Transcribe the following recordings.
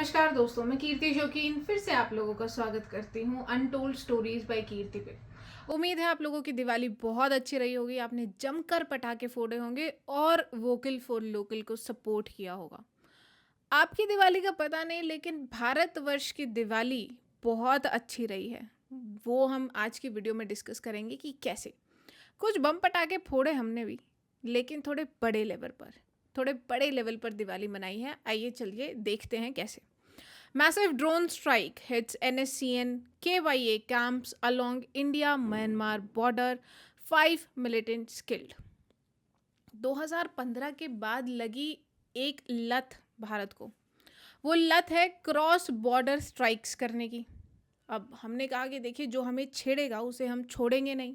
नमस्कार दोस्तों, मैं कीर्ति शौकीन फिर से आप लोगों का स्वागत करती हूँ अनटोल्ड स्टोरीज बाय कीर्ति पे। उम्मीद है आप लोगों की दिवाली बहुत अच्छी रही होगी, आपने जमकर पटाखे फोड़े होंगे और वोकल फॉर लोकल को सपोर्ट किया होगा। आपकी दिवाली का पता नहीं, लेकिन भारतवर्ष की दिवाली बहुत अच्छी रही है। वो हम आज की वीडियो में डिस्कस करेंगे कि कैसे। कुछ बम पटाखे फोड़े हमने भी, लेकिन थोड़े बड़े लेवल पर दिवाली मनाई है। आइए चलिए देखते हैं कैसे। Massive drone strike hits NSCN KYA camps along India-Myanmar border, 5 militants killed. 2015 के बाद लगी एक लत भारत को। वो लत है क्रॉस बॉर्डर स्ट्राइक्स करने की। अब हमने कहा कि देखिए, जो हमें छेड़ेगा उसे हम छोड़ेंगे नहीं।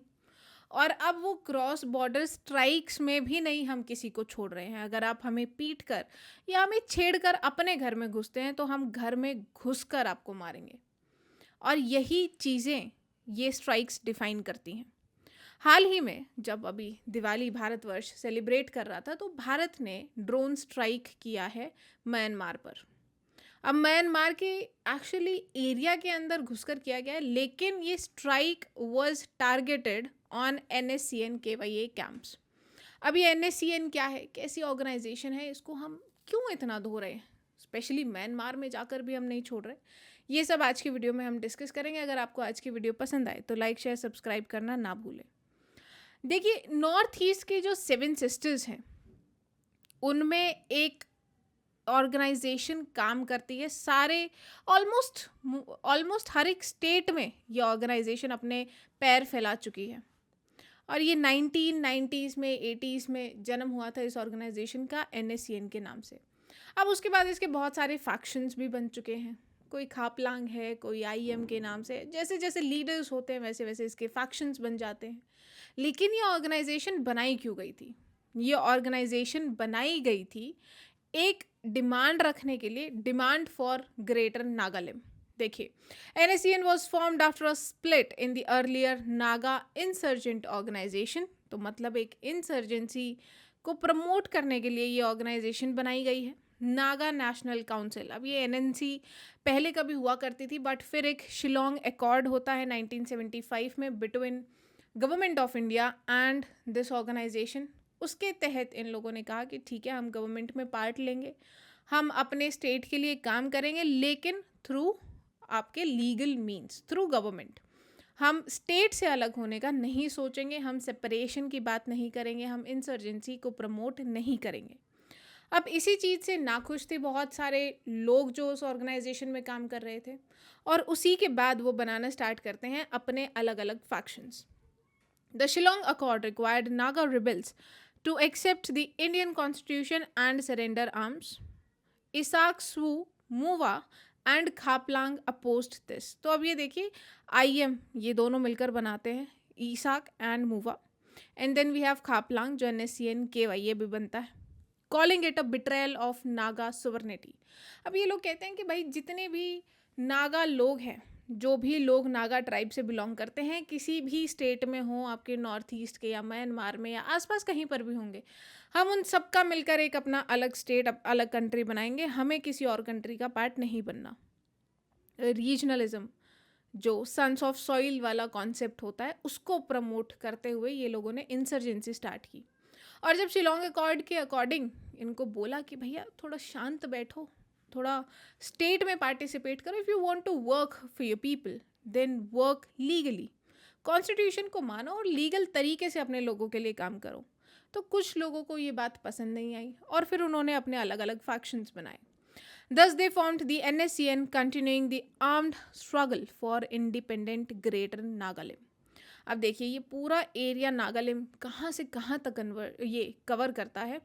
और अब वो क्रॉस बॉर्डर स्ट्राइक्स में भी नहीं हम किसी को छोड़ रहे हैं। अगर आप हमें पीट कर या हमें छेड़ कर अपने घर में घुसते हैं तो हम घर में घुसकर आपको मारेंगे। और यही चीज़ें ये स्ट्राइक्स डिफाइन करती हैं। हाल ही में जब अभी दिवाली भारतवर्ष सेलिब्रेट कर रहा था तो भारत ने ड्रोन स्ट्राइक किया है म्यांमार पर। अब म्यांमार के एक्चुअली एरिया के अंदर घुसकर किया गया है, लेकिन ये strike was targeted on NSCN KYA camps. अब ये NSCN क्या है, कैसी ऑर्गेनाइजेशन है, इसको हम क्यों इतना धो रहे हैं, स्पेशली म्यांमार में जाकर भी हम नहीं छोड़ रहे। ये सब आज की वीडियो में हम डिस्कस करेंगे। अगर आपको आज की वीडियो पसंद आए तो लाइक शेयर सब्सक्राइब करना ना भूलें। देखिए, नॉर्थ ईस्ट के जो 7 सिस्टर्स हैं उनमें एक ऑर्गेनाइजेशन काम करती है। सारे ऑलमोस्ट हर एक स्टेट में ये ऑर्गेनाइजेशन अपने पैर फैला चुकी है। और ये 1990s में 80s में जन्म हुआ था इस ऑर्गेनाइजेशन का, NSCN के नाम से। अब उसके बाद इसके बहुत सारे फैक्शंस भी बन चुके हैं। कोई खापलांग है, कोई IM के नाम से। जैसे जैसे लीडर्स होते हैं वैसे वैसे इसके फैक्शंस बन जाते हैं। लेकिन ये ऑर्गेनाइजेशन बनाई क्यों गई थी? ये ऑर्गेनाइजेशन बनाई गई थी एक डिमांड रखने के लिए, डिमांड फॉर ग्रेटर नागालैंड। देखिए, NSCN was formed after a split in the earlier Naga insurgent organization। तो मतलब एक इंसर्जेंसी को प्रमोट करने के लिए ये ऑर्गेनाइजेशन बनाई गई है, नागा नेशनल काउंसिल। अब ये NNC पहले कभी हुआ करती थी, बट फिर एक शिलोंग अकॉर्ड होता है 1975 में between government of India and this organisation. उसके तहत इन लोगों ने कहा कि ठीक है, हम गवर्नमेंट में पार्ट लेंगे, हम अपने स्टेट के लिए काम करेंगे, लेकिन थ्रू आपके लीगल मीन्स, थ्रू गवर्नमेंट। हम स्टेट से अलग होने का नहीं सोचेंगे, हम सेपरेशन की बात नहीं करेंगे, हम इंसर्जेंसी को प्रमोट नहीं करेंगे। अब इसी चीज़ से नाखुश थे बहुत सारे लोग जो उस ऑर्गेनाइजेशन में काम कर रहे थे, और उसी के बाद वो बनाना स्टार्ट करते हैं अपने अलग अलग factions. The Shillong Accord required Naga rebels to accept the Indian constitution and surrender arms. Isaac Swu, Muwa and Khaplang opposed this। तो अब ये देखिए, IM ये दोनों मिलकर बनाते हैं, Isak and Muivah, and then we have Khaplang जो NSCN KYA भी बनता है, calling it a betrayal of Naga sovereignty. अब ये लोग कहते हैं कि भाई, जितने भी नागा लोग हैं, जो भी लोग नागा ट्राइब से बिलोंग करते हैं, किसी भी स्टेट में हो, आपके नॉर्थ ईस्ट के या म्यांमार में या आसपास कहीं पर भी होंगे, हम उन सबका मिलकर एक अपना अलग स्टेट, अलग कंट्री बनाएंगे। हमें किसी और कंट्री का पार्ट नहीं बनना। रीजनलिज्म, जो सन्स ऑफ सॉइल वाला कॉन्सेप्ट होता है, उसको प्रमोट करते हुए ये लोगों ने इंसर्जेंसी स्टार्ट की। और जब शिलोंग अकॉर्ड के अकॉर्डिंग इनको बोला कि भैया थोड़ा शांत बैठो, थोड़ा स्टेट में पार्टिसिपेट करो, if you want to work for your people then work legally, constitution को मानो और लीगल तरीके से अपने लोगों के लिए काम करो। तो कुछ लोगों को ये बात पसंद नहीं आई और फिर उन्होंने अपने अलग अलग फैक्शंस बनाए। Thus they formed the NSCN, continuing the armed struggle for independent Greater Nagaland। अब देखिए, ये पूरा एरिया नागालैंड कहाँ से कहाँ तक ये कवर करता है।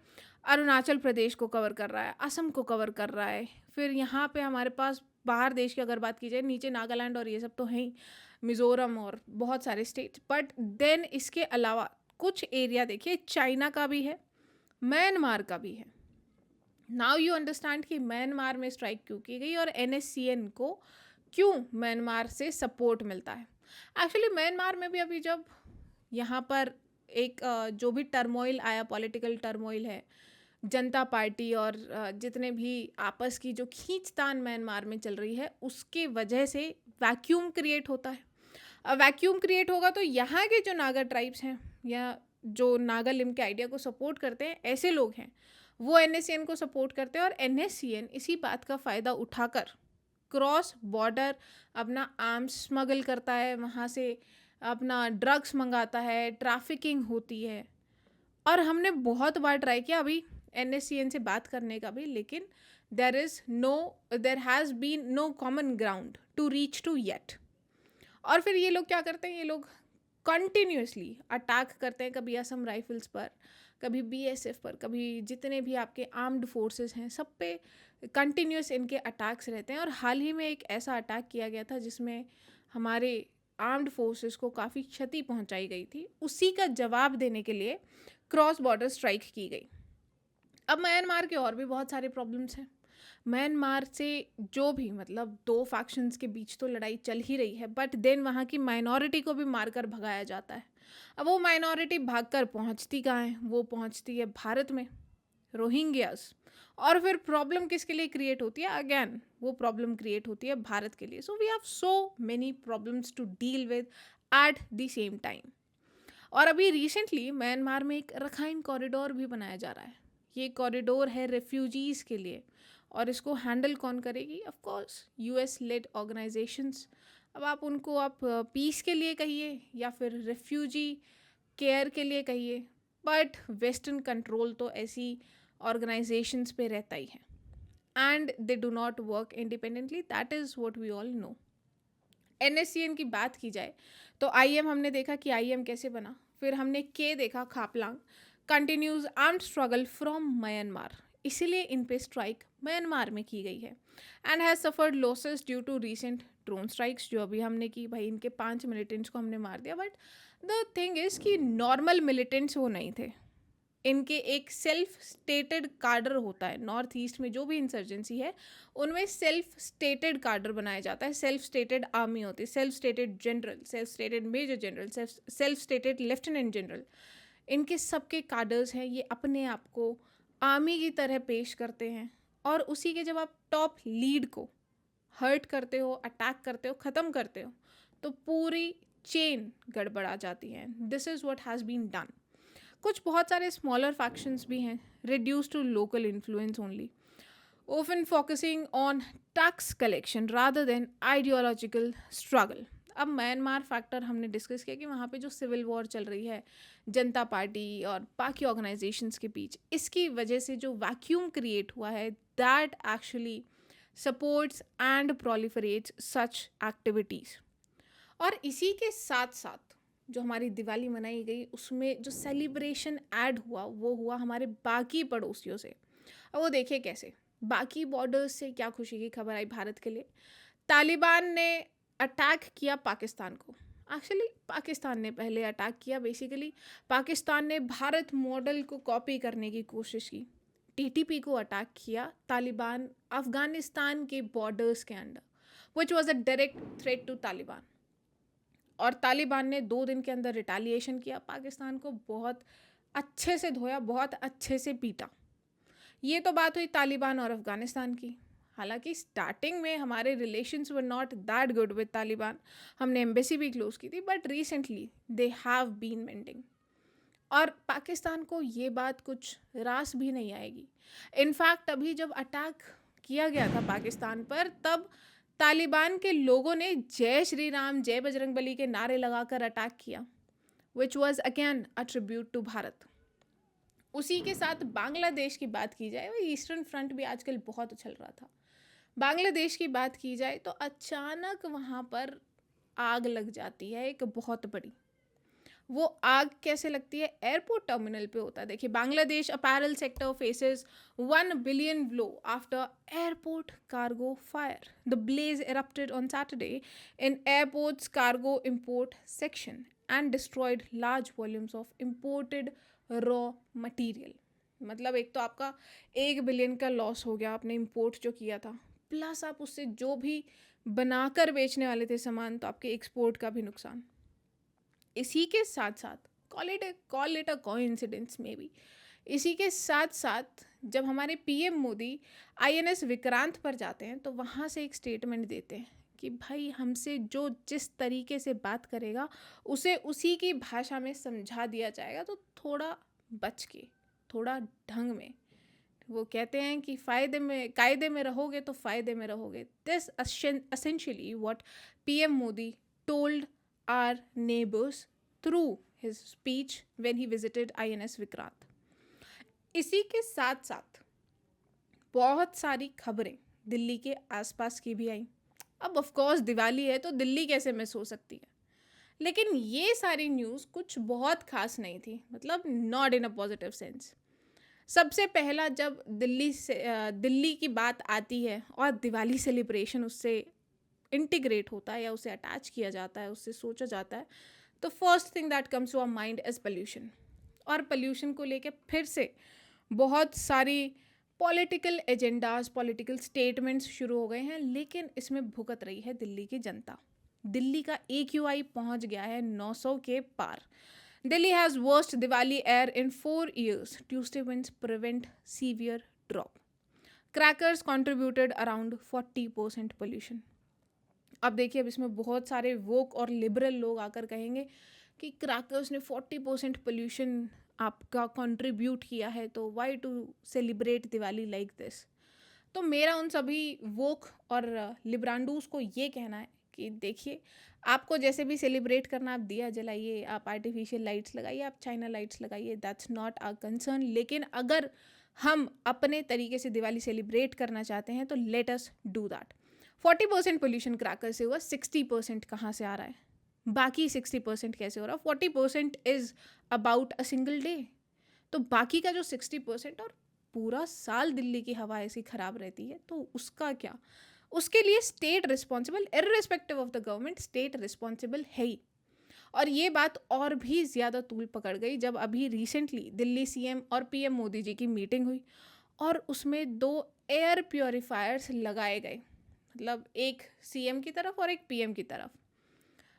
अरुणाचल प्रदेश को कवर कर रहा है, असम को कवर कर रहा है, फिर यहाँ पे हमारे पास बाहर देश की अगर बात की जाए, नीचे नागालैंड और ये सब तो है ही, मिज़ोरम और बहुत सारे स्टेट्स। बट देन इसके अलावा कुछ एरिया देखिए, चाइना का भी है, म्यांमार का भी है। नाउ यू अंडरस्टैंड कि म्यांमार में स्ट्राइक क्यों की गई और NSCN को क्यों म्यांमार से सपोर्ट मिलता है। एक्चुअली म्यांमार में भी अभी जब यहाँ पर एक जो भी टर्मोइल आया, पॉलिटिकल टर्मोइल है, जनता पार्टी और जितने भी आपस की जो खींचतान म्यांमार में चल रही है उसके वजह से वैक्यूम क्रिएट होता है। अब वैक्यूम क्रिएट होगा तो यहाँ के जो नागा ट्राइब्स हैं या जो नागालिम के आइडिया को सपोर्ट करते हैं ऐसे लोग हैं, वो एनएससीएन को सपोर्ट करते हैं और एनएससीएन इसी बात का फ़ायदा उठाकर क्रॉस बॉर्डर अपना आर्म्स स्मगल करता है, वहाँ से अपना ड्रग्स मंगाता है, ट्रैफिकिंग होती है। और हमने बहुत बार ट्राई किया अभी एनएससीएन से बात करने का भी, लेकिन there has been no common ground to reach to yet. और फिर ये लोग क्या करते हैं, ये लोग कंटिन्यूसली अटैक करते हैं, कभी असम राइफल्स पर, कभी बीएसएफ पर, कभी जितने भी आपके आर्म्ड फोर्सेस हैं सब पे कंटिन्यूस इनके अटैक्स रहते हैं। और हाल ही में एक ऐसा अटैक किया गया था जिसमें हमारे आर्म्ड फोर्सेस को काफ़ी क्षति पहुंचाई गई थी। उसी का जवाब देने के लिए क्रॉस बॉर्डर स्ट्राइक की गई। अब म्यांमार के और भी बहुत सारे प्रॉब्लम्स हैं। म्यांमार से जो भी मतलब दो फैक्शंस के बीच तो लड़ाई चल ही रही है, बट देन वहाँ की माइनॉरिटी को भी मारकर भगाया जाता है। अब वो माइनॉरिटी भागकर पहुँचती कहाँ है, वो पहुँचती है भारत में, रोहिंग्यास। और फिर प्रॉब्लम किसके लिए क्रिएट होती है, अगेन वो प्रॉब्लम क्रिएट होती है भारत के लिए। So we have so many problems to deal with at the same time. और अभी रिसेंटली म्यांमार में एक रखाइन कॉरिडोर भी बनाया जा रहा है। ये कॉरिडोर है रेफ्यूजीज़ के लिए, और इसको हैंडल कौन करेगी, of course US led organisations. अब आप उनको आप पीस के लिए कहिए या फिर रेफ्यूजी केयर के लिए कहिए, बट वेस्टर्न कंट्रोल तो ऐसी ऑर्गेनाइजेशंस पे रहता ही है and they do not work independently, that is what we all know. NSCN की बात की जाए तो आईएम हमने देखा कि आईएम कैसे बना, फिर हमने के देखा Khaplang continues armed struggle from Myanmar, इसीलिए इन पे स्ट्राइक म्यांमार में की गई है and has suffered losses due to recent drone strikes जो अभी हमने की। भाई इनके 5 मिलिटेंट्स को हमने मार दिया, बट द थिंग इज़ कि नॉर्मल मिलिटेंट्स वो नहीं थे, इनके एक सेल्फ स्टेटेड कार्डर होता है। नॉर्थ ईस्ट में जो भी इंसर्जेंसी है उनमें सेल्फ स्टेटेड कार्डर बनाया जाता है, सेल्फ स्टेटेड आर्मी होती है, self stated general, self stated major general, self stated lieutenant general. इनके सबके कार्डर्स हैं, ये अपने आप को आर्मी की तरह पेश करते हैं। और उसी के जब आप टॉप लीड को हर्ट करते हो, अटैक करते हो, ख़त्म करते हो, तो पूरी चेन गड़बड़ा जाती है। This is what has been done. कुछ बहुत सारे स्मॉलर फैक्शंस भी हैं, reduce to local influence only, often focusing on tax collection rather than ideological struggle। अब म्यांमार फैक्टर हमने डिस्कस किया कि वहाँ पे जो सिविल वॉर चल रही है जनता पार्टी और बाकी ऑर्गेनाइजेशंस के बीच, इसकी वजह से जो वैक्यूम क्रिएट हुआ है that actually supports and proliferates such activities. और इसी के साथ साथ जो हमारी दिवाली मनाई गई उसमें जो सेलिब्रेशन ऐड हुआ वो हुआ हमारे बाकी पड़ोसियों से। अब वो देखिए कैसे, बाकी बॉर्डर्स से क्या खुशी की खबर आई भारत के लिए। तालिबान ने अटैक किया पाकिस्तान को, एक्चुअली पाकिस्तान ने पहले अटैक किया। बेसिकली पाकिस्तान ने भारत मॉडल को कॉपी करने की कोशिश की, टीटीपी को अटैक किया तालिबान अफ़गानिस्तान के बॉर्डर्स के अंदर, which was a direct threat to Taliban. और तालिबान ने 2 दिन के अंदर रिटालिएशन किया, पाकिस्तान को बहुत अच्छे से धोया, बहुत अच्छे से पीटा। ये तो बात हुई तालिबान और अफ़गानिस्तान की। हालांकि स्टार्टिंग में हमारे relations were not that good with Taliban, हमने एम्बेसी भी क्लोज की थी, but recently they have been mending. और पाकिस्तान को ये बात कुछ रास भी नहीं आएगी। इनफैक्ट अभी जब अटैक किया गया था पाकिस्तान पर, तब तालिबान के लोगों ने जय श्री राम, जय बजरंगबली के नारे लगाकर अटैक किया, which was again a tribute to Bharat. उसी के साथ बांग्लादेश की बात की जाए, वो ईस्टर्न फ्रंट भी आजकल बहुत उछल रहा था। बांग्लादेश की बात की जाए तो अचानक वहाँ पर आग लग जाती है एक बहुत बड़ी। वो आग कैसे लगती है, एयरपोर्ट टर्मिनल पे होता है। देखिए, Bangladesh apparel sector faces 1 billion blow after airport cargo fire. The blaze erupted on Saturday in airport's cargo import section and destroyed large volumes of imported raw material। मतलब एक तो आपका 1 बिलियन का लॉस हो गया, आपने इंपोर्ट जो किया था, प्लस आप उससे जो भी बनाकर बेचने वाले थे सामान, तो आपके एक्सपोर्ट का भी नुकसान। इसी के साथ साथ call it a coincidence may be, इसी के साथ साथ जब हमारे पीएम मोदी आईएनएस विक्रांत पर जाते हैं तो वहाँ से एक स्टेटमेंट देते हैं कि भाई हमसे जो जिस तरीके से बात करेगा उसे उसी की भाषा में समझा दिया जाएगा, तो थोड़ा बच के, थोड़ा ढंग में। वो कहते हैं कि कायदे में रहोगे तो फ़ायदे में रहोगे। This essentially what PM Modi told our neighbors through his speech when he visited INS Vikrant. इसी के साथ साथ बहुत सारी खबरें दिल्ली के आसपास की भी आई। अब ऑफ कोर्स दिवाली है तो दिल्ली कैसे मिस हो सकती है, लेकिन ये सारी न्यूज़ कुछ बहुत खास नहीं थी, मतलब not in a positive sense. सबसे पहला जब दिल्ली की बात आती है और दिवाली सेलिब्रेशन उससे इंटीग्रेट होता है या उसे अटैच किया जाता है, उससे सोचा जाता है, तो first thing that comes to our mind is pollution. और पोल्यूशन को लेके फिर से बहुत सारी पॉलिटिकल एजेंडाज, पॉलिटिकल स्टेटमेंट्स शुरू हो गए हैं, लेकिन इसमें भुगत रही है दिल्ली की जनता। दिल्ली का AQI पहुंच गया है 900 के पार। Delhi has worst Diwali air in 4 years. Tuesday winds prevent severe drop. Crackers contributed around 40% pollution. अब देखिए, अब इसमें बहुत सारे वोक और लिबरल लोग आकर कहेंगे कि क्रैकर्स ने 40% पोल्यूशन आपका कंट्रीब्यूट किया है, तो why to celebrate Diwali like this. तो मेरा उन सभी वोक और लिब्रांडूस को ये कहना है कि देखिए, आपको जैसे भी सेलिब्रेट करना, आप दिया जलाइए, आप आर्टिफिशियल लाइट्स लगाइए, आप चाइना लाइट्स लगाइए, दैट्स नॉट आवर कंसर्न। लेकिन अगर हम अपने तरीके से दिवाली सेलिब्रेट करना चाहते हैं तो let us do that. 40% pollution cracker से हुआ, 60% कहाँ से आ रहा है? बाकी 60% कैसे हो रहा? 40% is about a single day, तो बाकी का जो 60% और पूरा साल दिल्ली की हवा ऐसी ख़राब रहती है, तो उसका क्या? उसके लिए state responsible, irrespective of the government, state responsible है ही। और ये बात और भी ज़्यादा तूल पकड़ गई जब अभी रिसेंटली दिल्ली CM और PM मोदी जी की मीटिंग हुई और उसमें 2 एयर प्योरीफायर्स लगाए गए, मतलब एक CM की तरफ और एक PM की तरफ।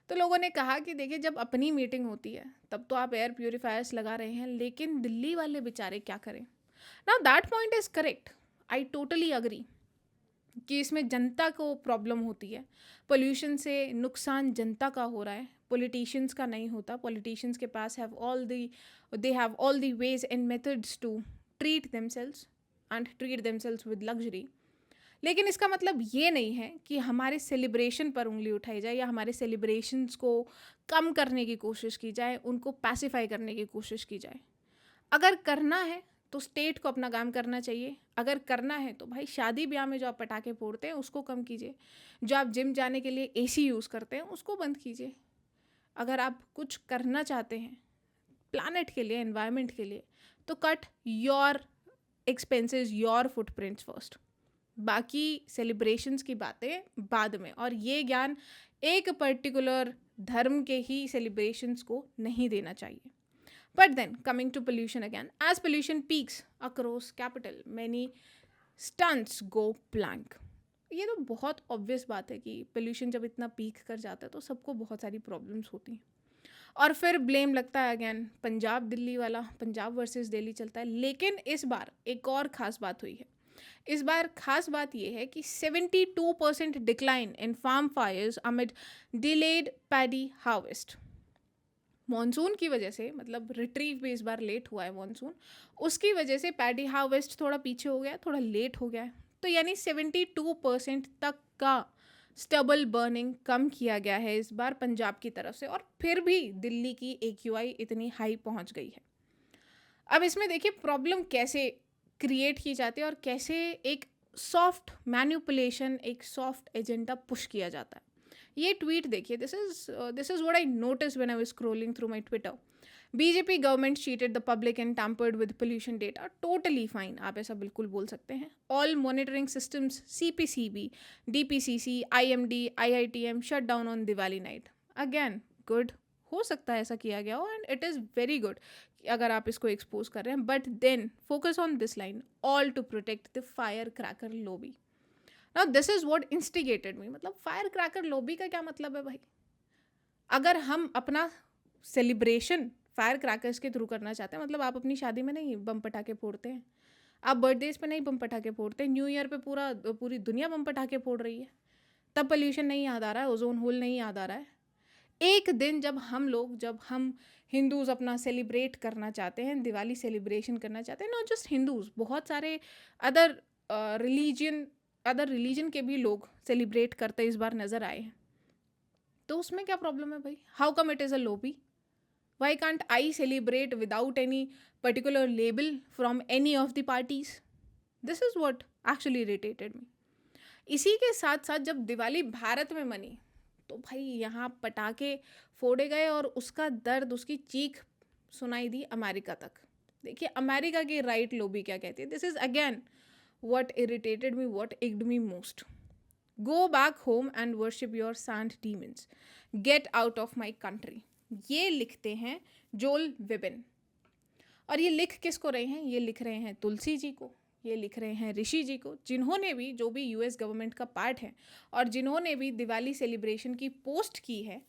तो लोगों ने कहा कि देखिए, जब अपनी मीटिंग होती है तब तो आप एयर प्योरीफायर्स लगा रहे हैं, लेकिन दिल्ली वाले बेचारे क्या करें? Now that point is correct, I totally agree कि इसमें जनता को प्रॉब्लम होती है। पोल्यूशन से नुकसान जनता का हो रहा है, पॉलिटिशियंस का नहीं होता। पॉलिटिशियंस के पास they have all the ways and methods to treat themselves with luxury. लेकिन इसका मतलब ये नहीं है कि हमारे सेलिब्रेशन पर उंगली उठाई जाए या हमारे सेलिब्रेशंस को कम करने की कोशिश की जाए, उनको पैसिफाई करने की कोशिश की जाए। अगर करना है तो स्टेट को अपना काम करना चाहिए। अगर करना है तो भाई शादी ब्याह में जो आप पटाखे फोड़ते हैं उसको कम कीजिए, जो आप जिम जाने के लिए AC यूज़ करते हैं उसको बंद कीजिए। अगर आप कुछ करना चाहते हैं प्लानट के लिए, एनवायरनमेंट के लिए, तो cut your expenses, your footprints first. बाकी सेलिब्रेशंस की बातें बाद में। और ये ज्ञान एक पर्टिकुलर धर्म के ही सेलिब्रेशंस को नहीं देना चाहिए। But then, coming to pollution again, as pollution peaks across capital, many stunts go blank. ये तो बहुत ऑब्वियस बात है कि पोल्यूशन जब इतना पीक कर जाता है तो सबको बहुत सारी प्रॉब्लम्स होती हैं। और फिर ब्लेम लगता है अगेन पंजाब दिल्ली वाला, पंजाब वर्सेस दिल्ली चलता है। लेकिन इस बार एक और ख़ास बात हुई है। इस बार खास बात यह है कि 72% decline in farm fires amid delayed paddy harvest. Monsoon की वजह से, मतलब रिट्रीव भी इस बार लेट हुआ है मॉनसून, उसकी वजह से पैडी हार्वेस्ट थोड़ा पीछे हो गया, थोड़ा लेट हो गया है। तो यानी 72% तक का स्टबल बर्निंग कम किया गया है इस बार पंजाब की तरफ से, और फिर भी दिल्ली की AQI इतनी हाई पहुंच गई है। अब इसमें देखिए प्रॉब्लम कैसे क्रिएट की जाती है और कैसे एक सॉफ्ट मैनिपुलेशन, एक सॉफ्ट एजेंडा पुश किया जाता है। ये ट्वीट देखिए, this is what I notice when I was scrolling through my Twitter. BJP government cheated the public and tampered with pollution data. Totally fine, आप ऐसा बिल्कुल बोल सकते हैं। All monitoring systems CPCB, DPCC, IMD, IITM shut down on Diwali night. Again good, हो सकता है ऐसा किया गया हो and it is very good अगर आप इसको एक्सपोज कर रहे हैं। But then focus on this line, all to protect the fire cracker lobby. Now this is what instigated me. मतलब फायर क्रैकर लॉबी का क्या मतलब है भाई? अगर हम अपना सेलिब्रेशन फायर क्रैकर्स के थ्रू करना चाहते हैं, मतलब आप अपनी शादी में नहीं बम पटाखे फोड़ते हैं, आप बर्थडेज पे नहीं बम पटाखे फोड़ते, न्यू ईयर पे पूरी दुनिया बम पटाखे फोड़ रही है। तब पोल्यूशन नहीं याद आ रहा है, ओजोन होल नहीं याद आ रहा है। एक दिन जब हम हिंदूज अपना सेलिब्रेट करना चाहते हैं, दिवाली सेलिब्रेशन करना चाहते हैं, नॉट जस्ट हिंदूज, बहुत सारे अदर रिलीजन के भी लोग सेलिब्रेट करते इस बार नज़र आए हैं, तो उसमें क्या प्रॉब्लम है भाई? How come it is a lobby? Why can't I celebrate without any particular label from any of the parties? This is what actually irritated मी। इसी के साथ साथ जब दिवाली भारत में मनी, तो भाई यहाँ पटाखे फोड़े गए और उसका दर्द, उसकी चीख सुनाई दी अमेरिका तक। देखिए अमेरिका की राइट लॉबी क्या कहती है। This is again what irritated me, what egged me most. Go back home and worship your sand demons, get out of my country. ये लिखते हैं जोल विबिन। और ये लिख किसको रहे हैं? ये लिख रहे हैं तुलसी जी को, ये लिख रहे हैं ऋषि जी को, जिन्होंने भी, जो भी यूएस गवर्नमेंट का पार्ट है और जिन्होंने भी दिवाली सेलिब्रेशन की पोस्ट की है,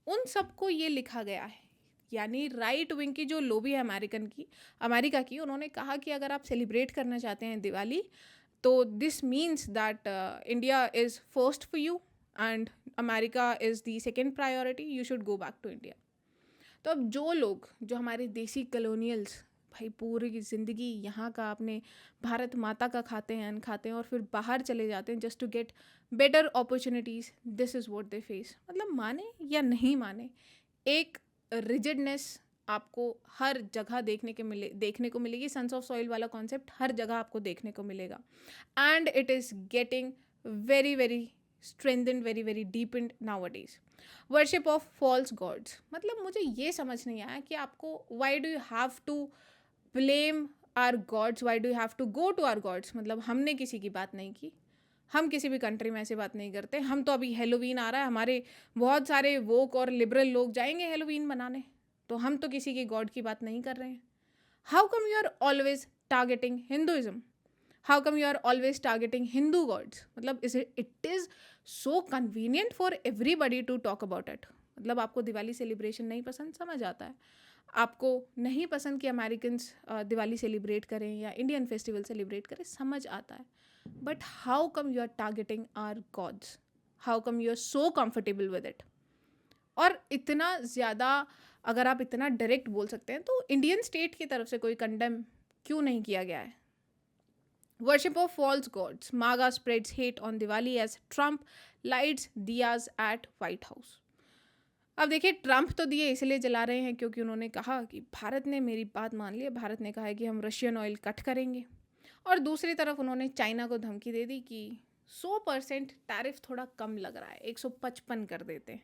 उन सबको ये लिखा गया है। यानी राइट विंग की जो लॉबी है अमेरिका की, उन्होंने कहा कि अगर आप सेलिब्रेट करना चाहते हैं दिवाली, तो this means that India is first for you and America is the second priority, you should go back to India. तो अब जो हमारे देसी कॉलोनियल्स भाई पूरी की ज़िंदगी यहाँ का अपने भारत माता का खाते हैं और फिर बाहर चले जाते हैं just to get better opportunities, this is what they face. मतलब माने या नहीं माने, एक रिजिडनेस आपको हर जगह देखने को मिलेगी। सन्स ऑफ सॉइल वाला कॉन्सेप्ट हर जगह आपको देखने को मिलेगा, and it is getting very very strengthened, very very deepened nowadays. Worship of false gods, मतलब मुझे ये समझ नहीं आया कि आपको why do you have to blame our gods, why do you have to go to our gods? मतलब हमने किसी की बात नहीं की, हम किसी भी कंट्री में ऐसे बात नहीं करते। हम तो अभी हेलोवीन आ रहा है, हमारे बहुत सारे वोक और लिबरल लोग जाएंगे हेलोवीन मनाने, तो हम तो किसी के गॉड की बात नहीं कर रहे हैं। How come you are always targeting Hinduism? How come you are always targeting Hindu gods? मतलब it is so convenient for everybody to talk about it. मतलब आपको दिवाली सेलिब्रेशन नहीं पसंद, समझ आता है। आपको नहीं पसंद कि अमेरिकन्स दिवाली सेलिब्रेट करें या इंडियन फेस्टिवल सेलिब्रेट करें, समझ आता है। But how come you are targeting our gods? How come you are so comfortable with it? और इतना ज़्यादा अगर आप इतना डायरेक्ट बोल सकते हैं, तो इंडियन स्टेट की तरफ से कोई कंडेम क्यों नहीं किया गया है? Worship of false gods. MAGA spreads hate on Diwali as Trump lights diyas at White House. अब देखिए, ट्रंप तो दिए इसलिए जला रहे हैं क्योंकि उन्होंने कहा कि भारत ने मेरी बात मान ली है, भारत ने कहा है कि हम रशियन ऑयल कट करेंगे। और दूसरी तरफ उन्होंने चाइना को धमकी दे दी कि 100% टैरिफ थोड़ा कम लग रहा है, 155 कर देते हैं।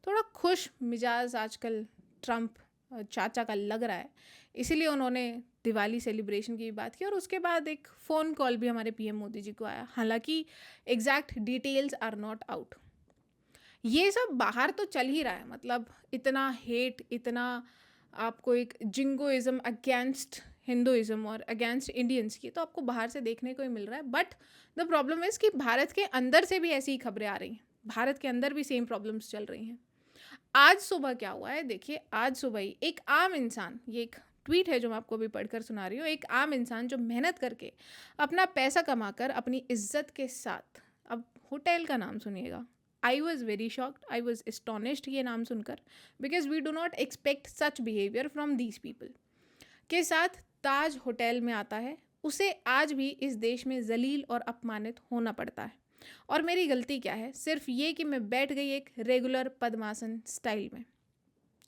थोड़ा खुश मिजाज आजकल ट्रंप चाचा का लग रहा है, इसीलिए उन्होंने दिवाली सेलिब्रेशन की बात की। और उसके बाद एक फ़ोन कॉल भी हमारे पीएम मोदी जी को आया, हालांकि exact details are not out. ये सब बाहर तो चल ही रहा है, मतलब इतना हेट, इतना आपको एक जिंगोइज्म अगेंस्ट हिंदुइज्म और अगेंस्ट इंडियंस की तो आपको बाहर से देखने को ही मिल रहा है। बट द प्रॉब्लम इज़ कि भारत के अंदर से भी ऐसी ही खबरें आ रही हैं, भारत के अंदर भी सेम प्रॉब्लम्स चल रही हैं। आज सुबह क्या हुआ है, देखिए आज सुबह ही एक आम इंसान, ये एक ट्वीट है जो मैं आपको अभी पढ़कर सुना रही हूँ, एक आम इंसान जो मेहनत करके अपना पैसा कमाकर अपनी इज्जत के साथ, अब होटल का नाम सुनिएगा, I was very shocked, I was astonished ये नाम सुनकर, because we do not expect such behaviour from these people, के साथ ताज होटल में आता है, उसे आज भी इस देश में जलील और अपमानित होना पड़ता है। और मेरी गलती क्या है? सिर्फ ये कि मैं बैठ गई एक रेगुलर पद्मासन स्टाइल में।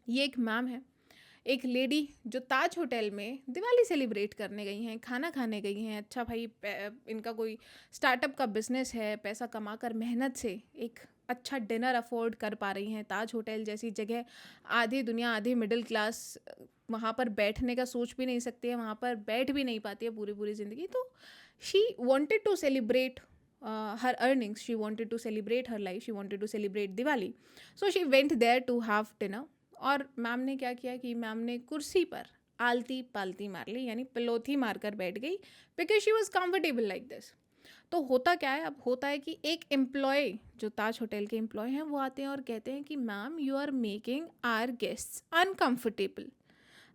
ये एक मैम है, एक लेडी जो ताज होटल में दिवाली सेलिब्रेट करने गई हैं, खाना खाने गई हैं। अच्छा भाई, इनका कोई स्टार्टअप का बिजनेस है, पैसा कमाकर मेहनत से एक अच्छा डिनर अफोर्ड कर पा रही हैं। ताज होटल जैसी जगह आधी दुनिया, आधी मिडिल क्लास वहाँ पर बैठने का सोच भी नहीं सकती है, वहाँ पर बैठ भी नहीं पाती है पूरी ज़िंदगी। तो she wanted to celebrate her earnings, she wanted to celebrate her life, she wanted to celebrate Diwali, so she went there to have dinner. और मैम ने क्या किया कि मैम ने कुर्सी पर आलती पालती मार ली, यानी पलोथी मारकर बैठ गई, because she was comfortable like this. तो होता क्या है, अब होता है कि एक एम्प्लॉय, जो ताज होटल के एम्प्लॉय हैं, वो आते हैं और कहते हैं कि ma'am you are making our guests uncomfortable,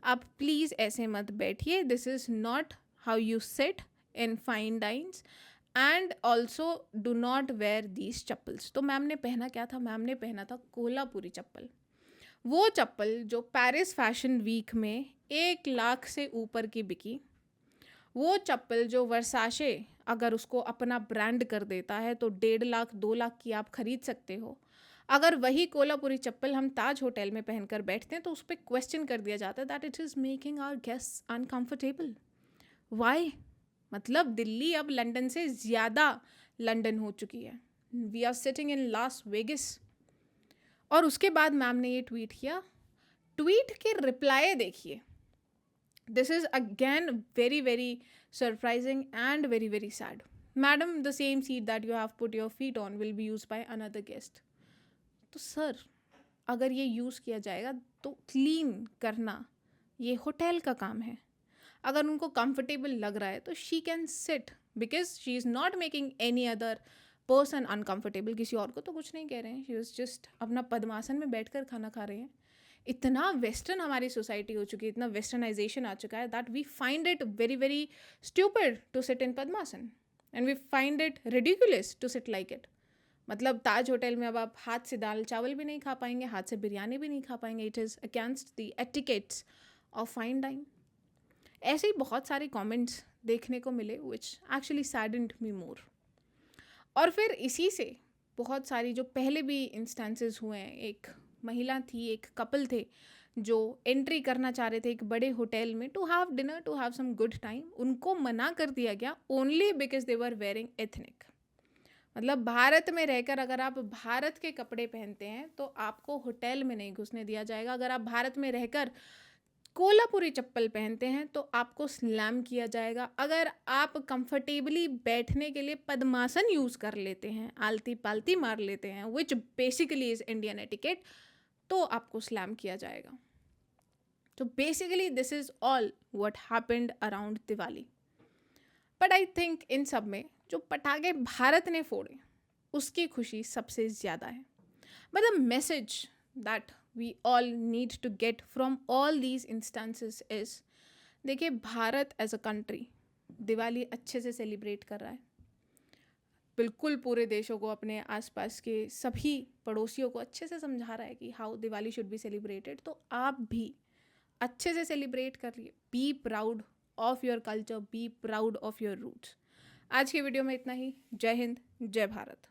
आप प्लीज़ ऐसे मत बैठिए, this is not how you sit in fine dines, and also do not wear these chappals. तो मैम ने पहना क्या था? मैम ने पहना था कोल्हापुरी चप्पल। वो चप्पल जो पेरिस फैशन वीक में 1 लाख से ऊपर की बिकी, वो चप्पल जो वर्साशे अगर उसको अपना ब्रांड कर देता है तो 1.5 लाख 2 लाख की आप खरीद सकते हो। अगर वही कोल्हापुरी चप्पल हम ताज होटल में पहनकर बैठते हैं तो उस पर क्वेश्चन कर दिया जाता है that it is making our guests uncomfortable. Why? मतलब दिल्ली अब लंदन से ज़्यादा लंदन हो चुकी है। We are sitting in Las Vegas. और उसके बाद मैम ने ये ट्वीट किया। ट्वीट के रिप्लाई देखिए। This is again very very surprising and very very sad. Madam, the same seat that you have put your feet on will be use by another guest. तो sir, अगर ये use किया जाएगा तो clean करना ये hotel का काम है। अगर उनको कंफर्टेबल लग रहा है तो she can sit, because she is not making any other person uncomfortable. किसी और को तो कुछ नहीं कह रहे हैं, शी इज़ जस्ट अपना पद्मासन में बैठकर खाना खा रहे हैं। इतना वेस्टर्न हमारी सोसाइटी हो चुकी है, इतना वेस्टर्नाइजेशन आ चुका है that we find it very very stupid to sit in padmasana and we find it ridiculous to sit like it. मतलब ताज होटल में अब आप हाथ से दाल चावल भी नहीं खा पाएंगे, हाथ से बिरयानी भी नहीं खा पाएंगे। It is against the etiquettes of fine dine. ऐसे ही बहुत सारे कमेंट्स देखने को मिले विच एक्चुअली सैडेंड मी मोर। और फिर इसी से बहुत सारी जो पहले भी इंस्टेंसेस हुए हैं, एक महिला थी, एक कपल थे जो एंट्री करना चाह रहे थे एक बड़े होटल में to have dinner, to have some good time, उनको मना कर दिया गया only because they were wearing ethnic. मतलब भारत में रहकर अगर आप भारत के कपड़े पहनते हैं तो आपको होटल में नहीं घुसने दिया जाएगा। अगर आप भारत में रहकर कोल्हापुरी चप्पल पहनते हैं तो आपको स्लैम किया जाएगा। अगर आप कंफर्टेबली बैठने के लिए पद्मासन यूज़ कर लेते हैं, आलती पालती मार लेते हैं, which basically is Indian etiquette, तो आपको स्लैम किया जाएगा। तो basically this is all what happened around Diwali. But I think in सब में जो पटाखे भारत ने फोड़े उसकी खुशी सबसे ज़्यादा है। But the message that we all need to get from all these instances is, देखिए, Bharat as a country Diwali अच्छे से सेलिब्रेट कर रहा है। बिल्कुल पूरे देशों को, अपने आसपास के सभी पड़ोसियों को अच्छे से समझा रहा है कि how Diwali should be celebrated. तो आप भी अच्छे से सेलिब्रेट करिए। Be proud of your culture, be proud of your roots. आज की वीडियो में इतना ही। जय हिंद, जय भारत।